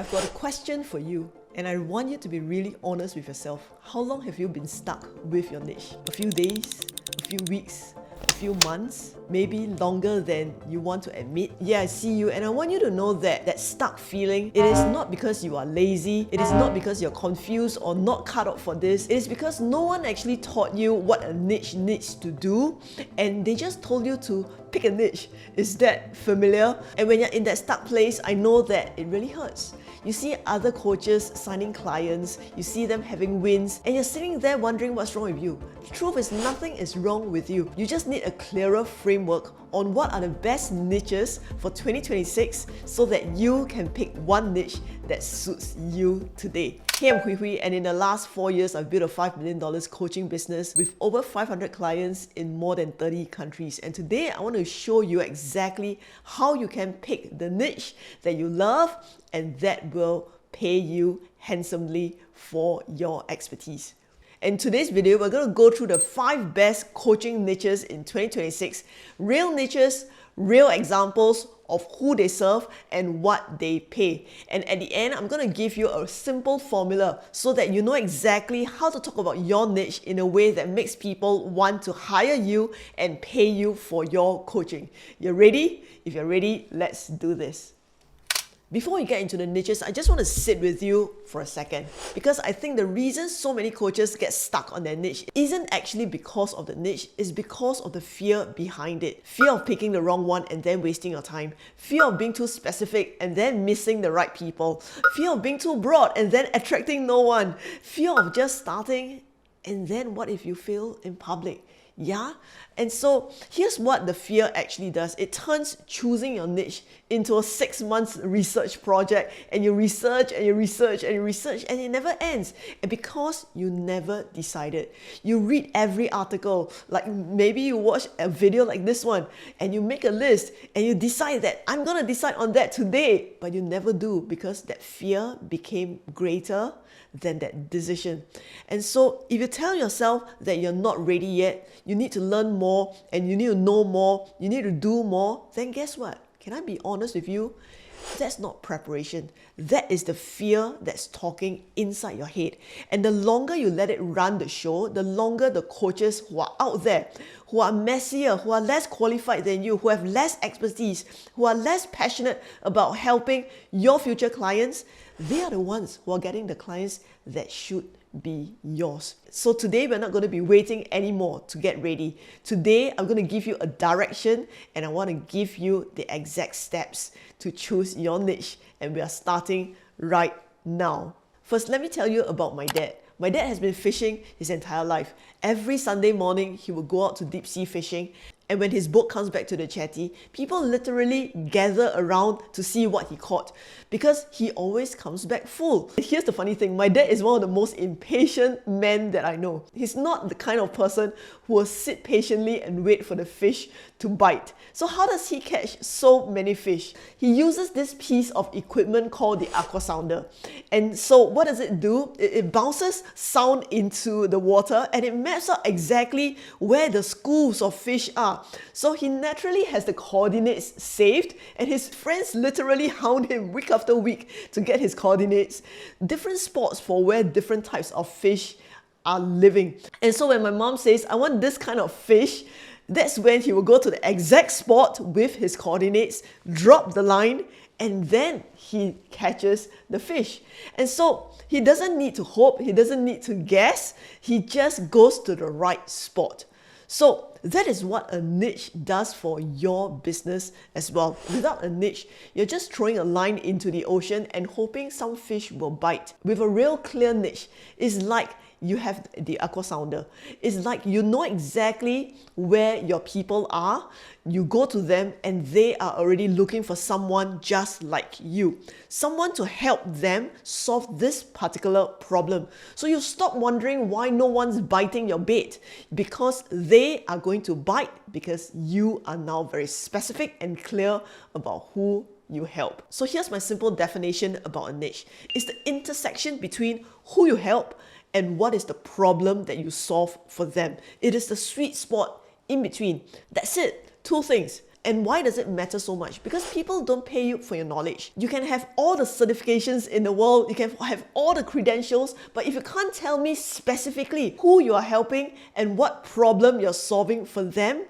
I've got a question for you, and I want you to be really honest with yourself. How long have you been stuck with your niche? A few days? A few weeks? A few months? Maybe longer than you want to admit? Yeah, I see you, and I want you to know that stuck feeling, it is not because you are lazy, it is not because you're confused or not cut out for this, it is because no one actually taught you what a niche needs to do, and they just told you to pick a niche. Is that familiar? And when you're in that stuck place, I know that it really hurts. You see other coaches signing clients, you see them having wins, and you're sitting there wondering what's wrong with you. The truth is, nothing is wrong with you. You just need a clearer framework on what are the best niches for 2026 so that you can pick one niche that suits you today. Hey, I'm Hui Hui, and in the last 4 years, I've built a $5 million coaching business with over 500 clients in more than 30 countries. And today, I want to show you exactly how you can pick the niche that you love and that will pay you handsomely for your expertise. In today's video, we're going to go through the 5 best coaching niches in 2026. Real niches, real examples of who they serve and what they pay. And at the end, I'm going to give you a simple formula so that you know exactly how to talk about your niche in a way that makes people want to hire you and pay you for your coaching. You ready? If you're ready, let's do this. Before we get into the niches, I just want to sit with you for a second, because I think the reason so many coaches get stuck on their niche isn't actually because of the niche, it's because of the fear behind it. Fear of picking the wrong one and then wasting your time. Fear of being too specific and then missing the right people. Fear of being too broad and then attracting no one. Fear of just starting, and then what if you fail in public? Yeah? And so here's what the fear actually does. It turns choosing your niche into a 6 months research project, and you research and you research and you research and it never ends. And because you never decided, you read every article, like maybe you watch a video like this one and you make a list and you decide that I'm gonna decide on that today, but you never do because that fear became greater than that decision. And so if you tell yourself that you're not ready yet, you need to learn more and you need to know more, you need to do more, then guess what? Can I be honest with you? That's not preparation. That is the fear that's talking inside your head. And the longer you let it run the show, the longer the coaches who are out there, who are messier, who are less qualified than you, who have less expertise, who are less passionate about helping your future clients, they are the ones who are getting the clients that should be yours. So today, we're not going to be waiting anymore to get ready. Today, I'm going to give you a direction and I want to give you the exact steps to choose your niche. And we are starting right now. First, let me tell you about my dad. My dad has been fishing his entire life. Every Sunday morning, he will go out to deep sea fishing. And when his boat comes back to the jetty, people literally gather around to see what he caught because he always comes back full. Here's the funny thing, my dad is one of the most impatient men that I know. He's not the kind of person who will sit patiently and wait for the fish to bite. So how does he catch so many fish? He uses this piece of equipment called the aqua sounder. And so what does it do? It bounces sound into the water and it maps out exactly where the schools of fish are. So he naturally has the coordinates saved, and his friends literally hound him week after week to get his coordinates. Different spots for where different types of fish are living. And so when my mom says, I want this kind of fish, that's when he will go to the exact spot with his coordinates, drop the line, and then he catches the fish. And so he doesn't need to hope, he doesn't need to guess, he just goes to the right spot. So that is what a niche does for your business as well. Without a niche, you're just throwing a line into the ocean and hoping some fish will bite. With a real clear niche, it's like you have the aqua sounder. It's like you know exactly where your people are. You go to them and they are already looking for someone just like you. Someone to help them solve this particular problem. So you stop wondering why no one's biting your bait, because they are going to bite because you are now very specific and clear about who you help. So here's my simple definition about a niche. It's the intersection between who you help and what is the problem that you solve for them. It is the sweet spot in between. That's it. 2 things. And why does it matter so much? Because people don't pay you for your knowledge. You can have all the certifications in the world, you can have all the credentials, but if you can't tell me specifically who you are helping and what problem you're solving for them,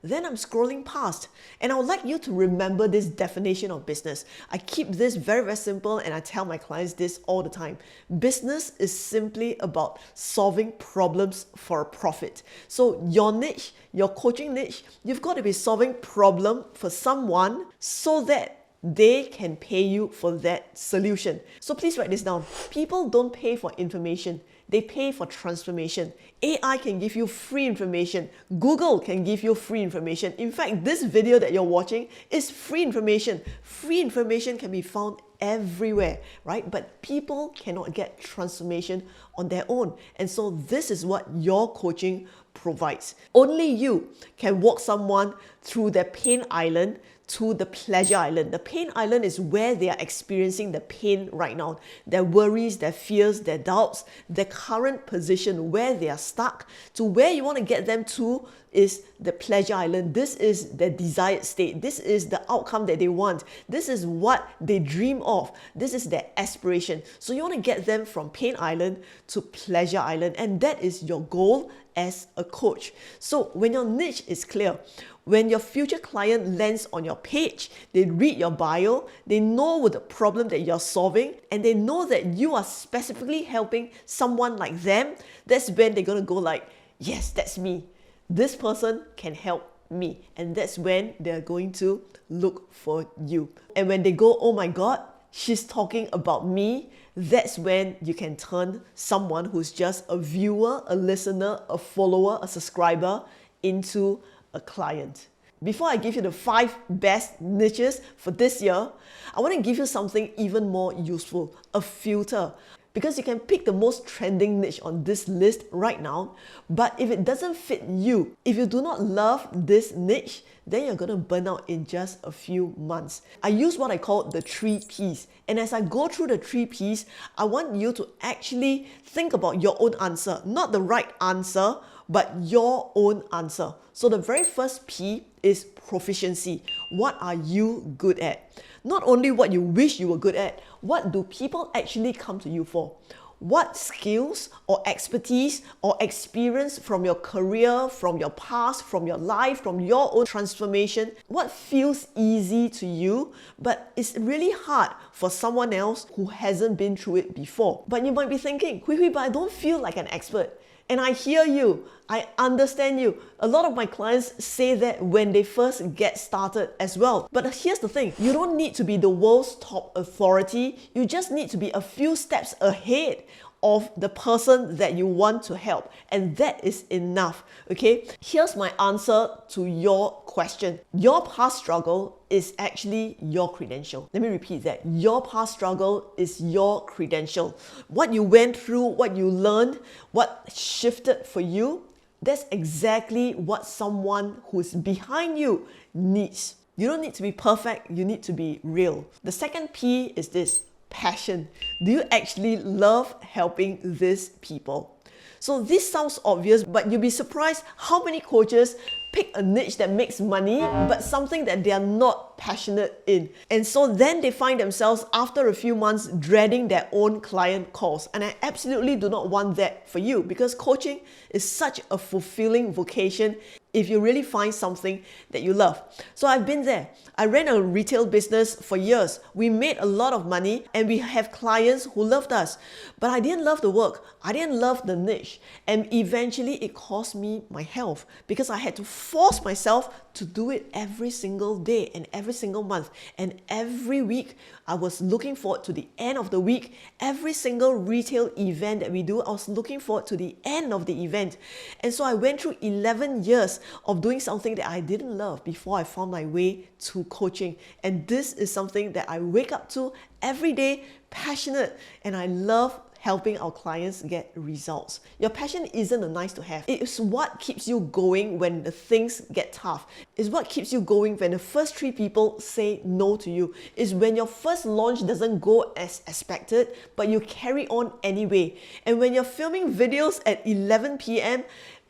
then I'm scrolling past. And I would like you to remember this definition of business. I keep this very, very simple, and I tell my clients this all the time. Business is simply about solving problems for a profit. So your niche, your coaching niche, you've got to be solving problem for someone so that they can pay you for that solution. So please write this down. People don't pay for information. They pay for transformation. AI can give you free information. Google can give you free information. In fact, this video that you're watching is free information. Free information can be found everywhere, right? But people cannot get transformation on their own. And so this is what your coaching provides. Only you can walk someone through their pain island to the pleasure island. The pain island is where they are experiencing the pain right now. Their worries, their fears, their doubts, their current position, where they are stuck, to where you want to get them to is the pleasure island. This is their desired state. This is the outcome that they want. This is what they dream of. This is their aspiration. So you want to get them from pain island to pleasure island. And that is your goal as a coach. So when your niche is clear, when your future client lands on your page, they read your bio, they know what the problem that you're solving, and they know that you are specifically helping someone like them, that's when they're going to go like, yes, that's me. This person can help me. And that's when they're going to look for you. And when they go, oh my God, she's talking about me, that's when you can turn someone who's just a viewer, a listener, a follower, a subscriber into a client. Before I give you the 5 best niches for this year, I want to give you something even more useful, a filter. Because you can pick the most trending niche on this list right now, but if it doesn't fit you, if you do not love this niche, then you're going to burn out in just a few months. I use what I call the 3 Ps. And as I go through the 3 Ps, I want you to actually think about your own answer, not the right answer, but your own answer. So the very first P is proficiency. What are you good at? Not only what you wish you were good at, what do people actually come to you for? What skills or expertise or experience from your career, from your past, from your life, from your own transformation, what feels easy to you, but it's really hard for someone else who hasn't been through it before? But you might be thinking, Hui Hui, but I don't feel like an expert. And I hear you, I understand you. A lot of my clients say that when they first get started as well. But here's the thing, you don't need to be the world's top authority. You just need to be a few steps ahead of the person that you want to help. And that is enough, okay? Here's my answer to your question. Your past struggle is actually your credential. Let me repeat that. Your past struggle is your credential. What you went through, what you learned, what shifted for you, that's exactly what someone who's behind you needs. You don't need to be perfect, you need to be real. The second P is this, passion. Do you actually love helping these people? So this sounds obvious, but you'll be surprised how many coaches pick a niche that makes money, but something that they are not passionate in. And so then they find themselves after a few months dreading their own client calls. And I absolutely do not want that for you, because coaching is such a fulfilling vocation if you really find something that you love. So I've been there. I ran a retail business for years. We made a lot of money and we have clients who loved us. But I didn't love the work. I didn't love the niche. And eventually it cost me my health, because I had to force myself to do it every single day and every single month. And every week I was looking forward to the end of the week. Every single retail event that we do, I was looking forward to the end of the event. And so I went through 11 years of doing something that I didn't love before I found my way to coaching. And this is something that I wake up to every day, passionate, and I love helping our clients get results. Your passion isn't a nice to have. It's what keeps you going when the things get tough. It's what keeps you going when the first 3 people say no to you. It's when your first launch doesn't go as expected, but you carry on anyway. And when you're filming videos at 11 p.m.,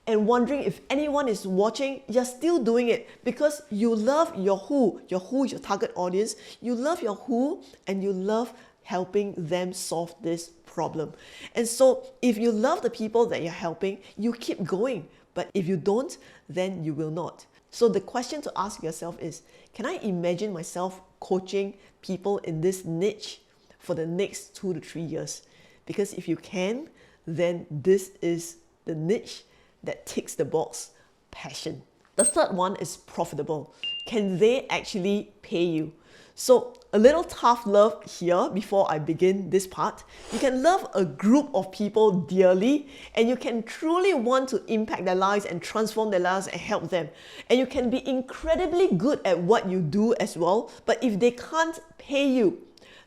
and wondering if anyone is watching, you're still doing it because you love your who, your target audience. You love your who and you love helping them solve this problem. And so if you love the people that you're helping, you keep going. But if you don't, then you will not. So the question to ask yourself is, can I imagine myself coaching people in this niche for the next 2 to 3 years? Because if you can, then this is the niche that ticks the box, passion. The third one is profitable. Can they actually pay you? So a little tough love here before I begin this part. You can love a group of people dearly and you can truly want to impact their lives and transform their lives and help them. And you can be incredibly good at what you do as well. But if they can't pay you,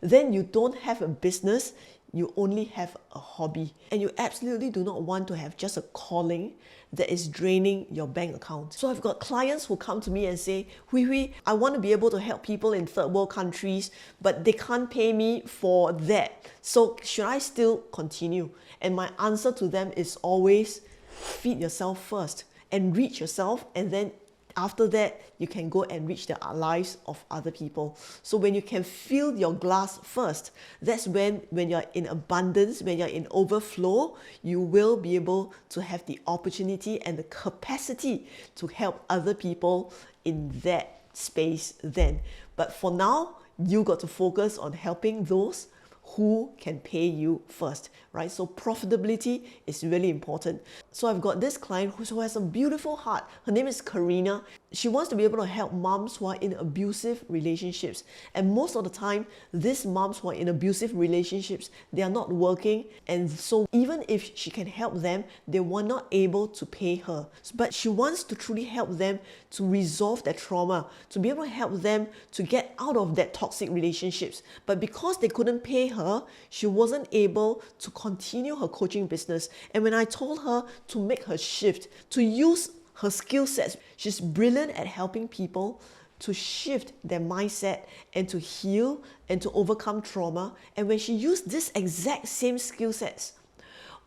then you don't have a business, you only have a hobby. And you absolutely do not want to have just a calling that is draining your bank account. So I've got clients who come to me and say, Hui, I want to be able to help people in third world countries, but they can't pay me for that. So should I still continue? And my answer to them is always feed yourself first, enrich yourself, and then after that, you can go and reach the lives of other people. So when you can fill your glass first, that's when you're in abundance, when you're in overflow, you will be able to have the opportunity and the capacity to help other people in that space then. But for now, you got to focus on helping those who can pay you first, right? So profitability is really important. So I've got this client who has a beautiful heart. Her name is Karina. She wants to be able to help moms who are in abusive relationships. And most of the time, these moms who are in abusive relationships, they are not working. And so even if she can help them, they were not able to pay her. But she wants to truly help them to resolve their trauma, to be able to help them to get out of that toxic relationships. But because they couldn't pay her, she wasn't able to continue her coaching business. And when I told her to make her shift, to use her skill sets, she's brilliant at helping people to shift their mindset and to heal and to overcome trauma. And when she used this exact same skill sets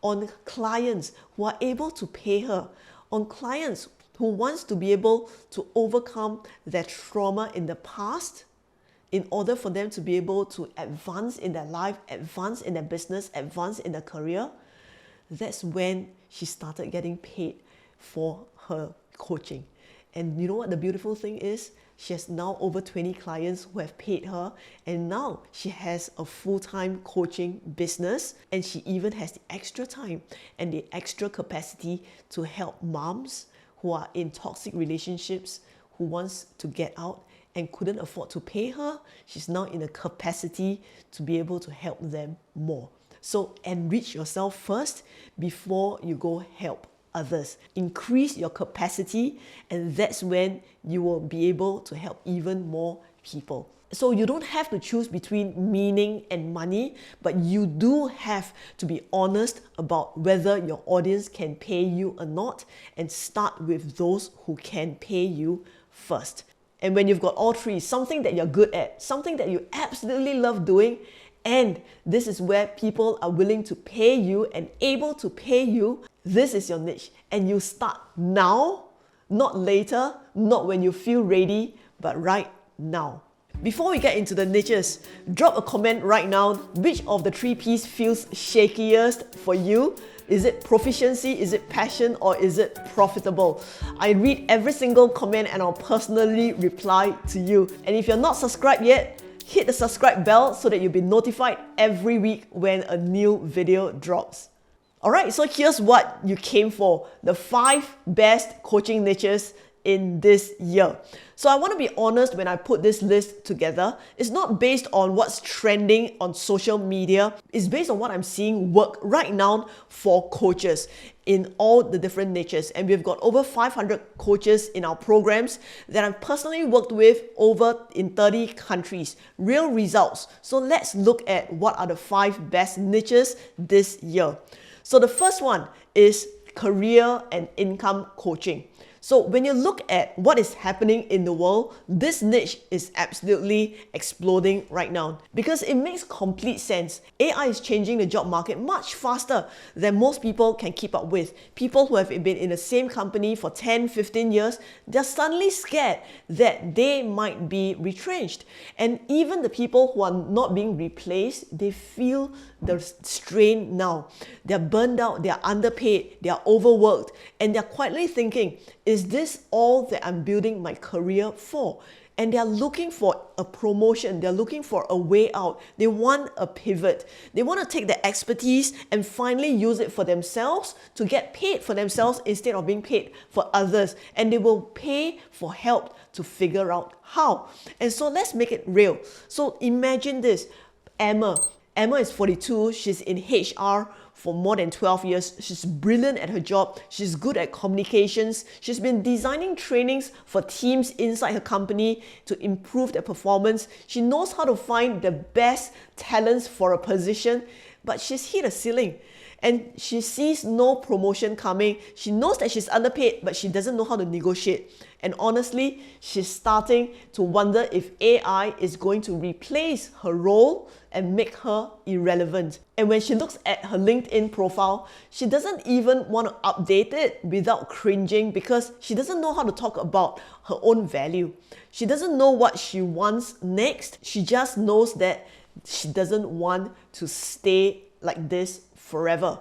on clients who are able to pay her, on clients who wants to be able to overcome their trauma in the past, in order for them to be able to advance in their life, advance in their business, advance in their career, that's when she started getting paid for her coaching. And you know what the beautiful thing is? She has now over 20 clients who have paid her, and now she has a full-time coaching business, and she even has the extra time and the extra capacity to help moms who are in toxic relationships, who wants to get out and couldn't afford to pay her. She's now in a capacity to be able to help them more. So enrich yourself first before you go help others. Increase your capacity, and that's when you will be able to help even more people. So you don't have to choose between meaning and money, but you do have to be honest about whether your audience can pay you or not, and start with those who can pay you first. And when you've got all three, something that you're good at, something that you absolutely love doing, and this is where people are willing to pay you and able to pay you, this is your niche. And you start now, not later, not when you feel ready, but right now. Before we get into the niches, drop a comment right now. Which of the 3 P's feels shakiest for you? Is it proficiency, is it passion, or is it profitable? I read every single comment and I'll personally reply to you. And if you're not subscribed yet, hit the subscribe bell so that you'll be notified every week when a new video drops. Alright, so here's what you came for. The 5 best coaching niches in this year. So I want to be honest when I put this list together. It's not based on what's trending on social media. It's based on what I'm seeing work right now for coaches in all the different niches. And we've got over 500 coaches in our programs that I've personally worked with over in 30 countries. Real results. So let's look at what are the 5 best niches this year. So the first one is career and income coaching. So when you look at what is happening in the world, this niche is absolutely exploding right now because it makes complete sense. AI is changing the job market much faster than most people can keep up with. People who have been in the same company for 10, 15 years, they're suddenly scared that they might be retrenched. And even the people who are not being replaced, they feel the strain now. They're burned out, they're underpaid, they're overworked, and they're quietly thinking, is this all that I'm building my career for? And they're looking for a promotion. They're looking for a way out. They want a pivot. They want to take their expertise and finally use it for themselves to get paid for themselves instead of being paid for others. And they will pay for help to figure out how. And so let's make it real. So imagine this. Emma is 42. She's in HR for more than 12 years. She's brilliant at her job. She's good at communications. She's been designing trainings for teams inside her company to improve their performance. She knows how to find the best talents for a position, but she's hit a ceiling. And she sees no promotion coming. She knows that she's underpaid, but she doesn't know how to negotiate. And honestly, she's starting to wonder if AI is going to replace her role and make her irrelevant. And when she looks at her LinkedIn profile, she doesn't even want to update it without cringing because she doesn't know how to talk about her own value. She doesn't know what she wants next. She just knows that she doesn't want to stay like this forever.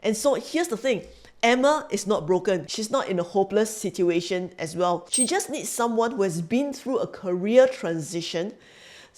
And so here's the thing. Emma is not broken. She's not in a hopeless situation as well. She just needs someone who has been through a career transition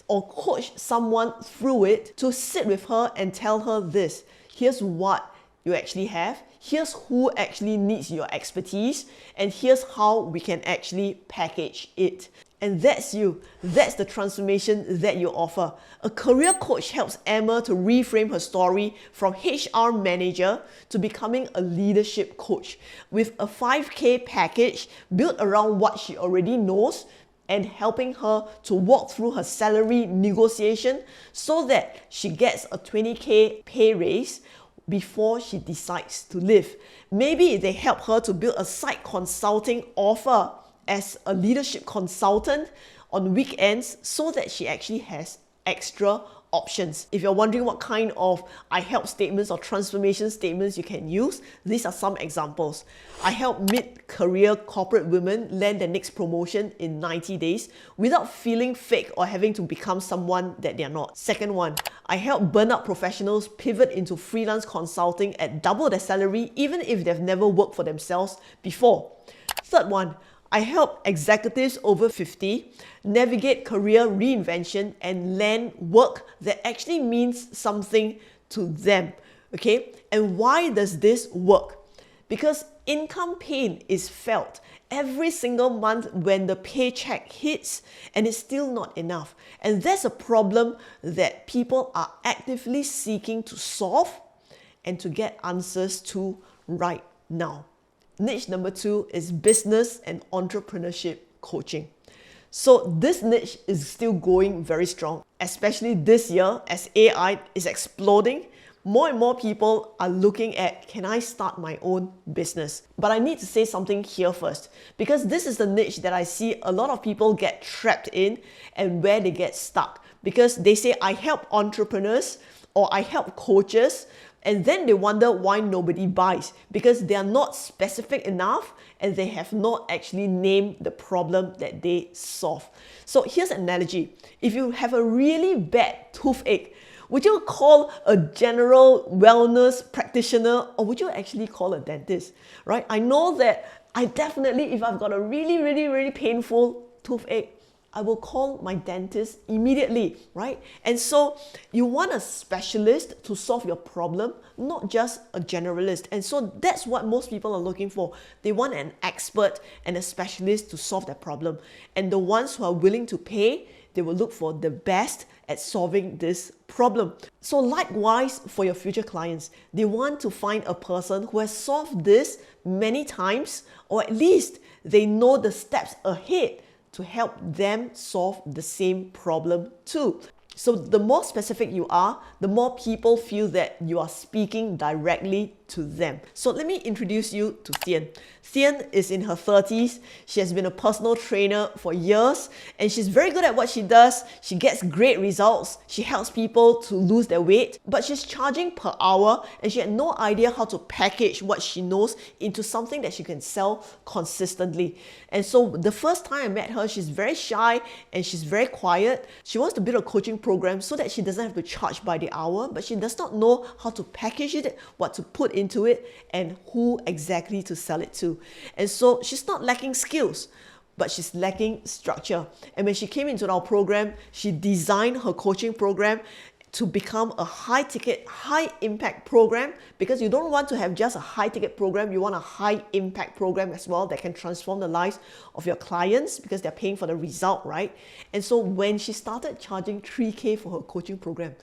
or coach someone through it to sit with her and tell her this. Here's what you actually have. Here's who actually needs your expertise. And here's how we can actually package it. And that's you. That's the transformation that you offer. A career coach helps Emma to reframe her story from HR manager to becoming a leadership coach with a 5K package built around what she already knows and helping her to walk through her salary negotiation so that she gets a 20K pay raise before she decides to leave. Maybe they help her to build a side consulting offer as a leadership consultant on weekends so that she actually has extra options. If you're wondering what kind of I help statements or transformation statements you can use, these are some examples. I help mid-career corporate women land their next promotion in 90 days without feeling fake or having to become someone that they're not. Second one, I help burnout professionals pivot into freelance consulting at double their salary even if they've never worked for themselves before. Third one, I help executives over 50 navigate career reinvention and land work that actually means something to them. Okay? And why does this work? Because income pain is felt every single month when the paycheck hits and it's still not enough. And that's a problem that people are actively seeking to solve and to get answers to right now. Niche number 2 is business and entrepreneurship coaching. So this niche is still going very strong, especially this year as AI is exploding. More and more people are looking at, can I start my own business? But I need to say something here first, because this is the niche that I see a lot of people get trapped in and where they get stuck. Because they say, I help entrepreneurs or I help coaches, and then they wonder why nobody buys because they are not specific enough and they have not actually named the problem that they solve. So here's an analogy. If you have a really bad toothache, would you call a general wellness practitioner or would you actually call a dentist, right? I know that I definitely, if I've got a really painful toothache, I will call my dentist immediately, right? And so you want a specialist to solve your problem, not just a generalist. And so that's what most people are looking for. They want an expert and a specialist to solve their problem. And the ones who are willing to pay, they will look for the best at solving this problem. So likewise for your future clients, they want to find a person who has solved this many times, or at least they know the steps ahead to help them solve the same problem too. So the more specific you are, the more people feel that you are speaking directly to them. So let me introduce you to Thien. Thien is in her 30s. She has been a personal trainer for years and she's very good at what she does. She gets great results. She helps people to lose their weight, but she's charging per hour and she had no idea how to package what she knows into something that she can sell consistently. And so the first time I met her, she's very shy and she's very quiet. She wants to build a coaching program so that she doesn't have to charge by the hour, but she does not know how to package it, what to put into it, and who exactly to sell it to. And so she's not lacking skills, but she's lacking structure. And when she came into our program, she designed her coaching program to become a high ticket, high impact program, because you don't want to have just a high ticket program, you want a high impact program as well that can transform the lives of your clients because they're paying for the result, right? And so when she started charging 3K for her coaching program,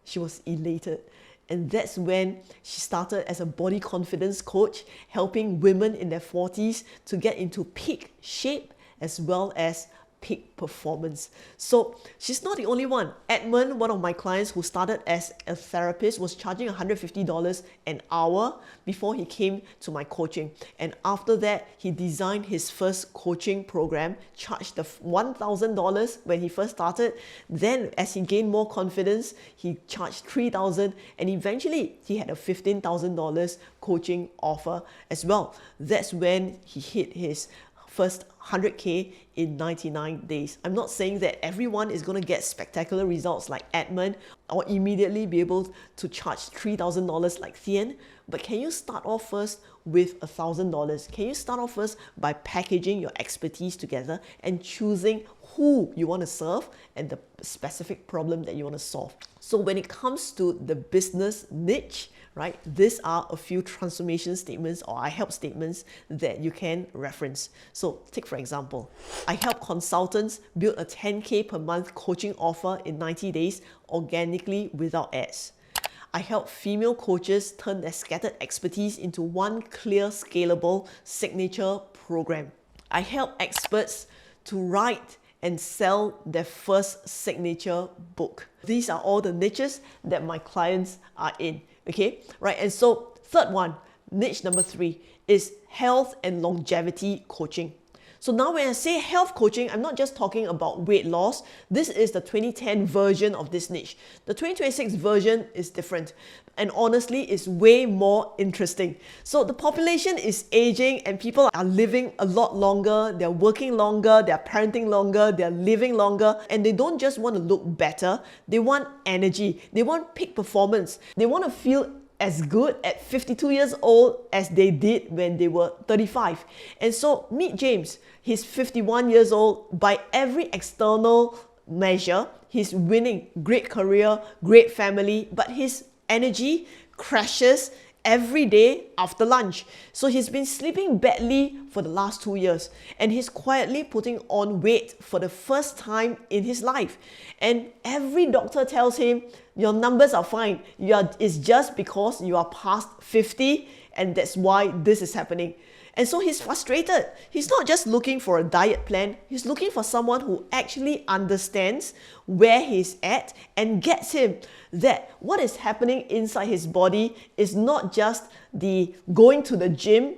she was elated. And that's when she started as a body confidence coach, helping women in their 40s to get into peak shape as well as peak performance. So she's not the only one. Edmund, one of my clients who started as a therapist, was charging $150 an hour before he came to my coaching. And after that, he designed his first coaching program, charged the $1,000 when he first started. Then as he gained more confidence, he charged $3,000 and eventually he had a $15,000 coaching offer as well. That's when he hit his first 100K in 99 days. I'm not saying that everyone is going to get spectacular results like Edmund or immediately be able to charge $3,000 like Thien, but can you start off first with $1,000? Can you start off first by packaging your expertise together and choosing who you want to serve and the specific problem that you want to solve? So when it comes to the business niche, right, these are a few transformation statements or I help statements that you can reference. So take for example, I help consultants build a 10K per month coaching offer in 90 days organically without ads. I help female coaches turn their scattered expertise into one clear, scalable signature program. I help experts to write and sell their first signature book. These are all the niches that my clients are in. Okay, right? And so third one, niche number 3 is health and longevity coaching. So now when I say health coaching, I'm not just talking about weight loss. This is the 2010 version of this niche. The 2026 version is different and honestly is way more interesting. So the population is aging and people are living a lot longer, they're working longer, they're parenting longer, they're living longer, and they don't just want to look better, they want energy, they want peak performance, they want to feel as good at 52 years old as they did when they were 35. And so meet James. He's 51 years old. By every external measure, he's winning. Great career, great family, but his energy crashes every day after lunch. So he's been sleeping badly for the last 2 years and he's quietly putting on weight for the first time in his life. And every doctor tells him, your numbers are fine. It's just because you are past 50 and that's why this is happening. And so he's frustrated. He's not just looking for a diet plan. He's looking for someone who actually understands where he's at and gets him that what is happening inside his body is not just the going to the gym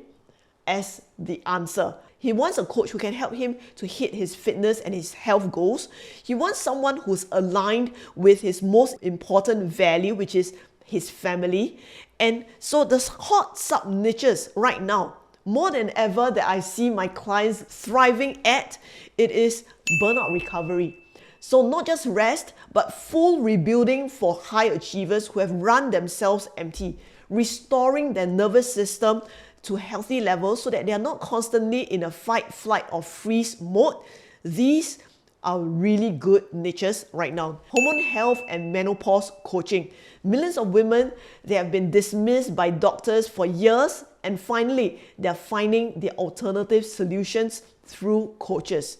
as the answer. He wants a coach who can help him to hit his fitness and his health goals. He wants someone who's aligned with his most important value, which is his family. And so the hot sub niches right now, more than ever that I see my clients thriving at, it is burnout recovery. So not just rest, but full rebuilding for high achievers who have run themselves empty, restoring their nervous system to healthy levels so that they are not constantly in a fight, flight, or freeze mode. These are really good niches right now. Hormone health and menopause coaching. Millions of women, they have been dismissed by doctors for years, and finally, they're finding the alternative solutions through coaches.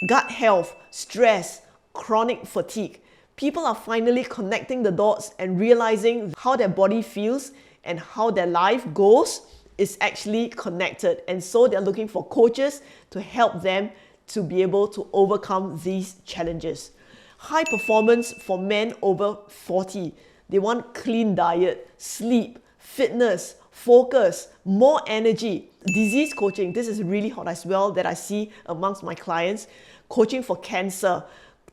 Gut health, stress, chronic fatigue. People are finally connecting the dots and realizing how their body feels and how their life goes is actually connected. And so they're looking for coaches to help them to be able to overcome these challenges. High performance for men over 40. They want clean diet, sleep, fitness, focus, more energy. Disease coaching, this is really hot as well that I see amongst my clients. Coaching for cancer,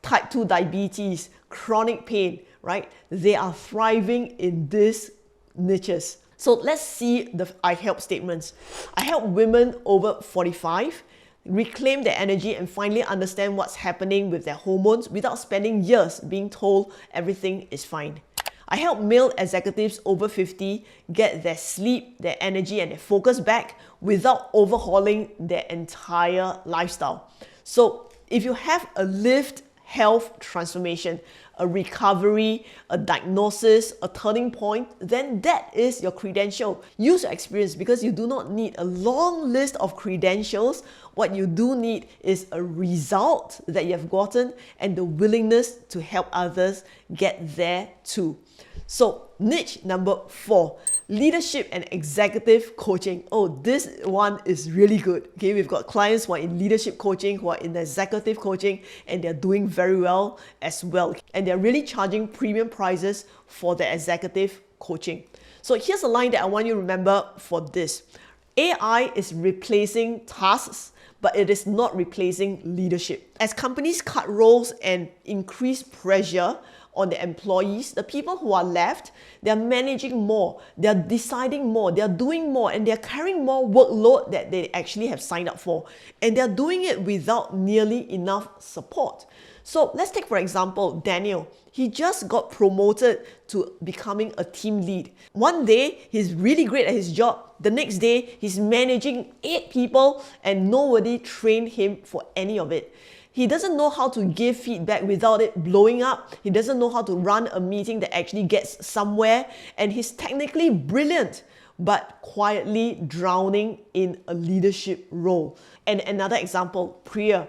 type 2 diabetes, chronic pain, right? They are thriving in these niches. So let's see the I help statements. I help women over 45 reclaim their energy and finally understand what's happening with their hormones without spending years being told everything is fine. I help male executives over 50 get their sleep, their energy, and their focus back without overhauling their entire lifestyle. So if you have a lived health transformation, a recovery, a diagnosis, a turning point, then that is your credential. Use your experience because you do not need a long list of credentials. What you do need is a result that you have gotten and the willingness to help others get there too. So niche number 4, leadership and executive coaching. Oh, this one is really good. Okay, we've got clients who are in leadership coaching, who are in executive coaching, and they're doing very well as well. And they're really charging premium prices for the executive coaching. So here's a line that I want you to remember for this. AI is replacing tasks, but it is not replacing leadership. As companies cut roles and increase pressure on the employees, the people who are left, they're managing more, they're deciding more, they're doing more, and they're carrying more workload that they actually have signed up for. And they're doing it without nearly enough support. So let's take, for example, Daniel. He just got promoted to becoming a team lead. One day, he's really great at his job. The next day, he's managing 8 people and nobody trained him for any of it. He doesn't know how to give feedback without it blowing up. He doesn't know how to run a meeting that actually gets somewhere. And he's technically brilliant, but quietly drowning in a leadership role. And another example, Priya,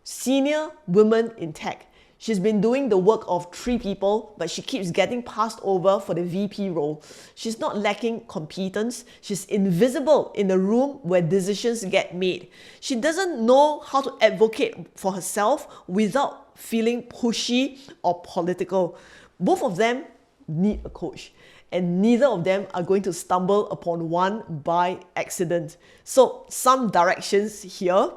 senior woman in tech. She's been doing the work of 3 people, but she keeps getting passed over for the VP role. She's not lacking competence. She's invisible in the room where decisions get made. She doesn't know how to advocate for herself without feeling pushy or political. Both of them need a coach, and neither of them are going to stumble upon one by accident. So some directions here.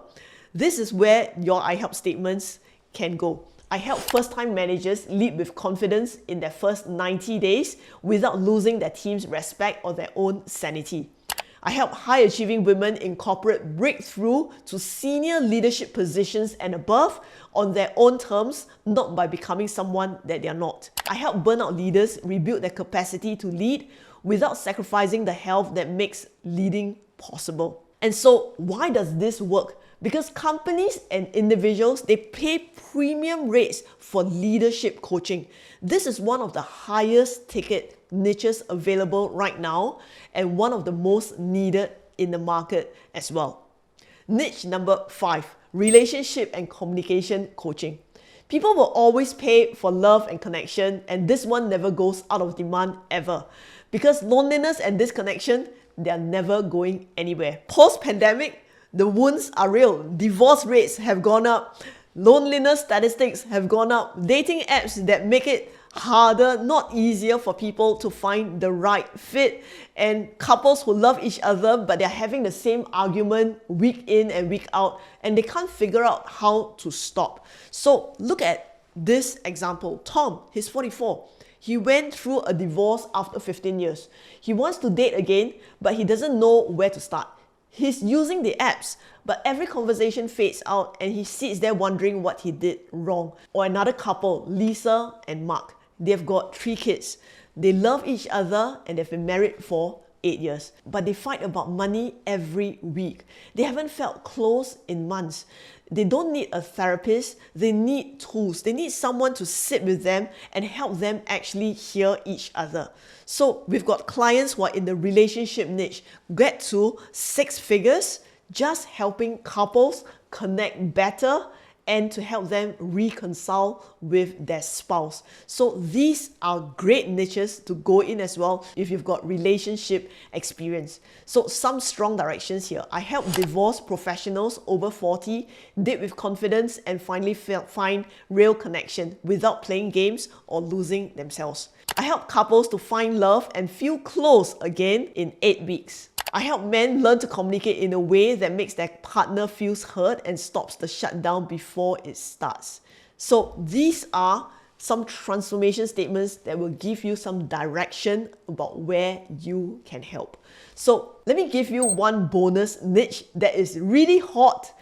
This is where your I help statements can go. I help first-time managers lead with confidence in their first 90 days without losing their team's respect or their own sanity. I help high-achieving women in corporate break through to senior leadership positions and above on their own terms, not by becoming someone that they are not. I help burnout leaders rebuild their capacity to lead without sacrificing the health that makes leading possible. And so, why does this work? Because companies and individuals, they pay premium rates for leadership coaching. This is one of the highest ticket niches available right now and one of the most needed in the market as well. Niche number 5, relationship and communication coaching. People will always pay for love and connection, and this one never goes out of demand ever. Because loneliness and disconnection, they're never going anywhere. Post-pandemic, the wounds are real. Divorce rates have gone up. Loneliness statistics have gone up. Dating apps that make it harder, not easier for people to find the right fit. And couples who love each other, but they're having the same argument week in and week out, and they can't figure out how to stop. So look at this example. Tom, he's 44. He went through a divorce after 15 years. He wants to date again, but he doesn't know where to start. He's using the apps, but every conversation fades out and he sits there wondering what he did wrong. Or another couple, Lisa and Mark. They've got 3 kids. They love each other and they've been married for 8 years. But they fight about money every week. They haven't felt close in months. They don't need a therapist. They need tools. They need someone to sit with them and help them actually hear each other. So we've got clients who are in the relationship niche, get to 6 figures, just helping couples connect better and to help them reconcile with their spouse. So these are great niches to go in as well if you've got relationship experience. So some strong directions here. I help divorce professionals over 40 date with confidence and finally find real connection without playing games or losing themselves. I help couples to find love and feel close again in 8 weeks. I help men learn to communicate in a way that makes their partner feels heard and stops the shutdown before it starts. So these are some transformation statements that will give you some direction about where you can help. So let me give you one bonus niche that is really hot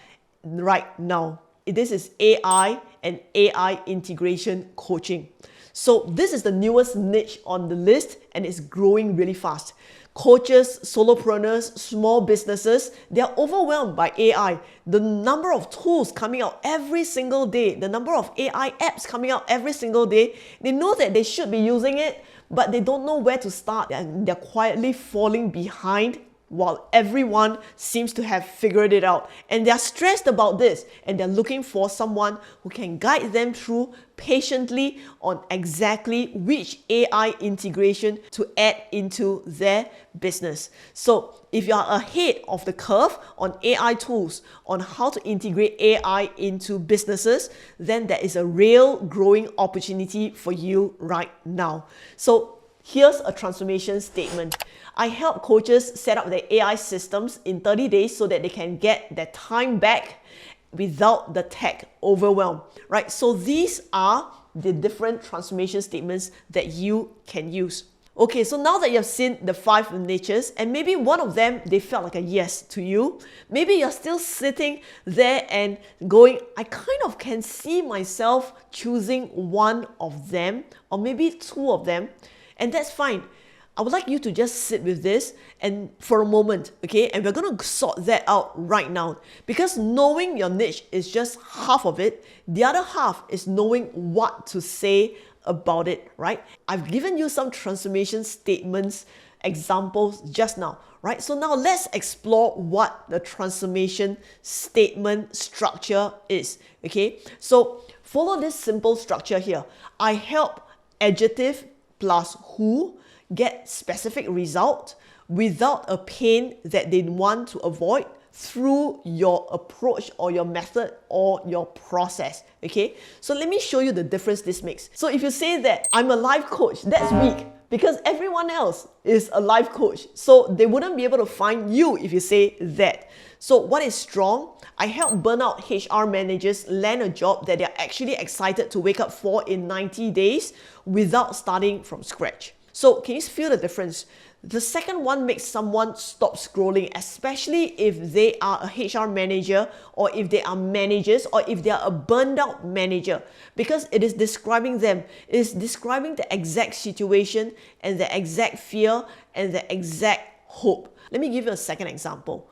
right now. This is AI and AI integration coaching. So this is the newest niche on the list and it's growing really fast. Coaches, solopreneurs, small businesses, they are overwhelmed by AI. The number of tools coming out every single day, the number of AI apps coming out every single day, they know that they should be using it, but they don't know where to start and they're quietly falling behind while everyone seems to have figured it out. And they're stressed about this and they're looking for someone who can guide them through patiently on exactly which AI integration to add into their business. So if you are ahead of the curve on AI tools, on how to integrate AI into businesses, then there is a real growing opportunity for you right now. So here's a transformation statement. I help coaches set up their AI systems in 30 days so that they can get their time back without the tech overwhelm, right? So these are the different transformation statements that you can use. Okay, so now that you have seen the 5 niches and maybe one of them, they felt like a yes to you, maybe you're still sitting there and going, I kind of can see myself choosing one of them or maybe 2 of them, and that's fine. I would like you to just sit with this and for a moment, okay? And we're going to sort that out right now because knowing your niche is just half of it. The other half is knowing what to say about it, right? I've given you some transformation statements, examples just now, right? So now let's explore what the transformation statement structure is, okay? So follow this simple structure here. I help adjective plus who get specific result without a pain that they want to avoid through your approach or your method or your process. Okay, so let me show you the difference this makes. So if you say that I'm a life coach, that's weak because everyone else is a life coach. So they wouldn't be able to find you if you say that. So what is strong? I help burnout HR managers land a job that they're actually excited to wake up for in 90 days without starting from scratch. So can you feel the difference? The second one makes someone stop scrolling, especially if they are a HR manager or if they are managers or if they are a burned out manager, because it is describing them. It is describing the exact situation and the exact fear and the exact hope. Let me give you a second example.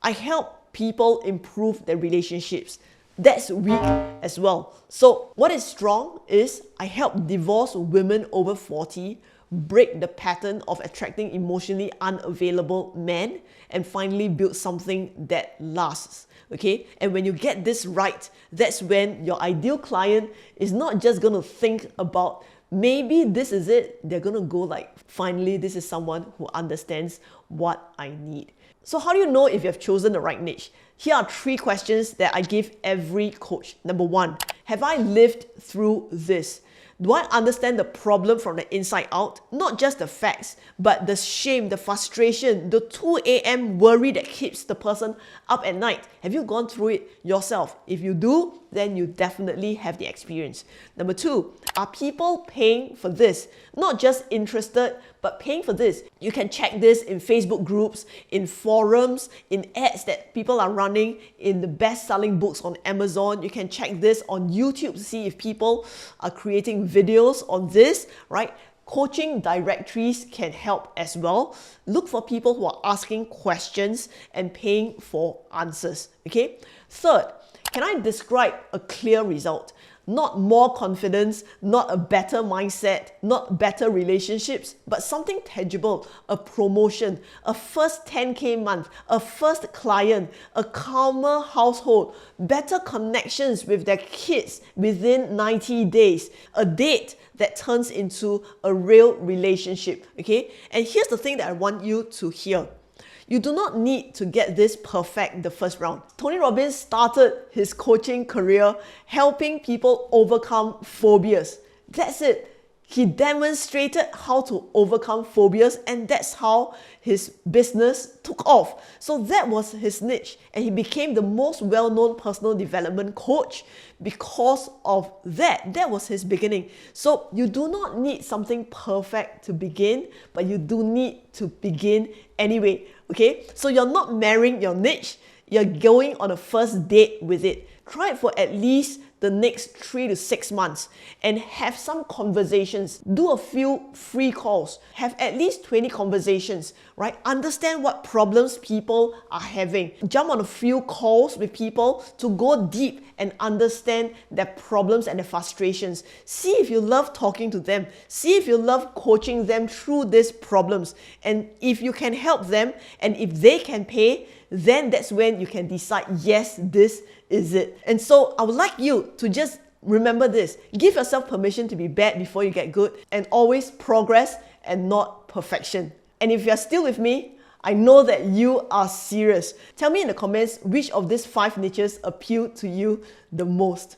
I help people improve their relationships. That's weak as well. So what is strong is I help divorce women over 40 break the pattern of attracting emotionally unavailable men and finally build something that lasts. Okay, and when you get this right, that's when your ideal client is not just going to think about maybe this is it. They're going to go like, finally, this is someone who understands what I need. So how do you know if you have chosen the right niche? Here are 3 questions that I give every coach. Number 1, have I lived through this? Do I understand the problem from the inside out? Not just the facts, but the shame, the frustration, the 2 a.m. worry that keeps the person up at night. Have you gone through it yourself? If you do, then you definitely have the experience. Number 2, are people paying for this? Not just interested, but paying for this. You can check this in Facebook groups, in forums, in ads that people are running, in the best-selling books on Amazon. You can check this on YouTube to see if people are creating videos on this, right? Coaching directories can help as well. Look for people who are asking questions and paying for answers, okay? Third, can I describe a clear result? Not more confidence, not a better mindset, not better relationships, but something tangible, a promotion, a first 10K month, a first client, a calmer household, better connections with their kids within 90 days, a date that turns into a real relationship, okay? And here's the thing that I want you to hear. You do not need to get this perfect the first round. Tony Robbins started his coaching career helping people overcome phobias. That's it. He demonstrated how to overcome phobias, and that's how his business took off. So that was his niche, and he became the most well-known personal development coach because of that. That was his beginning. So you do not need something perfect to begin, but you do need to begin anyway. Okay? So you're not marrying your niche, you're going on a first date with it. Try it for at least the next 3 to 6 months and have some conversations. Do a few free calls. Have at least 20 conversations, right? Understand what problems people are having. Jump on a few calls with people to go deep and understand their problems and their frustrations. See if you love talking to them. See if you love coaching them through these problems. And if you can help them and if they can pay, then that's when you can decide, yes, this is it. And so I would like you to just remember this. Give yourself permission to be bad before you get good, and always progress and not perfection. And if you're still with me, I know that you are serious. Tell me in the comments which of these 5 niches appeal to you the most.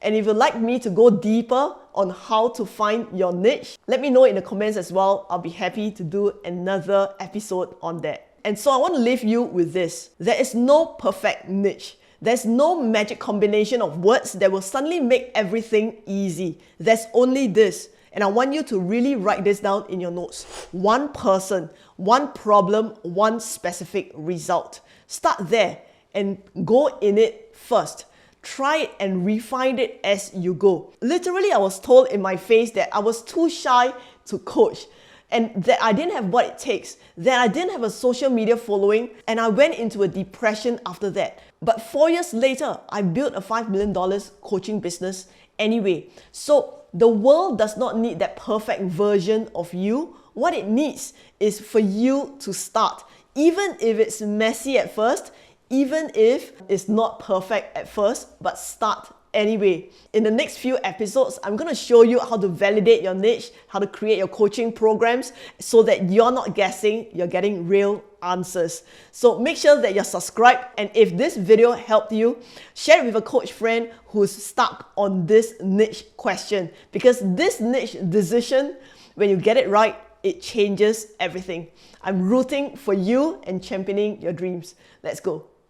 And if you'd like me to go deeper on how to find your niche, let me know in the comments as well. I'll be happy to do another episode on that. And so I want to leave you with this. There is no perfect niche. There's no magic combination of words that will suddenly make everything easy. There's only this. And I want you to really write this down in your notes. One person, one problem, one specific result. Start there and go in it first. Try it and refine it as you go. Literally, I was told in my face that I was too shy to coach, and that I didn't have what it takes, that I didn't have a social media following, and I went into a depression after that. But 4 years later, I built a $5 million coaching business anyway. So the world does not need that perfect version of you. What it needs is for you to start. Even if it's messy at first, even if it's not perfect at first, but start anyway. In the next few episodes, I'm going to show you how to validate your niche, how to create your coaching programs so that you're not guessing, you're getting real answers. So make sure that you're subscribed, and if this video helped you, share it with a coach friend who's stuck on this niche question, because this niche decision, when you get it right, it changes everything. I'm rooting for you and championing your dreams. Let's go.